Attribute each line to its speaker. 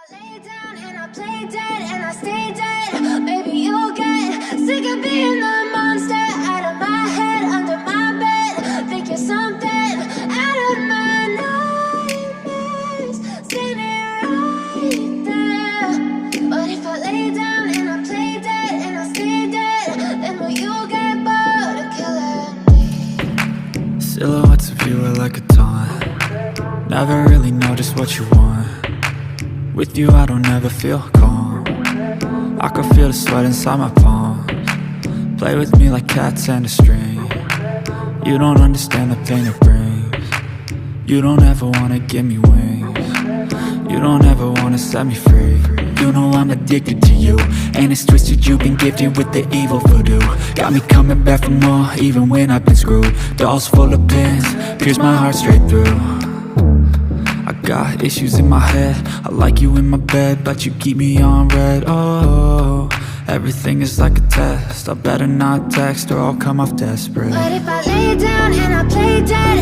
Speaker 1: I lay down and I play dead and I stay dead, baby, you'll get sick of being the monster out of my head, under my bed. Think you're something out of my nightmares, standing right there. But if I lay down and I play dead and I stay dead, then will you get bored of killing me?
Speaker 2: Silhouettes of you are like a taunt. Never really know just what you want. With you I don't ever feel calm. I can feel the sweat inside my palms. Play with me like cats and a string. You don't understand the pain it brings. You don't ever wanna give me wings. You don't ever wanna set me free. You know I'm addicted to you, and it's twisted, you've been gifted with the evil voodoo. Got me coming back for more, even when I've been screwed. Dolls full of pins, pierce my heart straight through. I got issues in my head, I like you in my bed, but you keep me on red. Oh, everything is like a test. I better not text or I'll come off desperate.
Speaker 1: But if I lay down and I play dead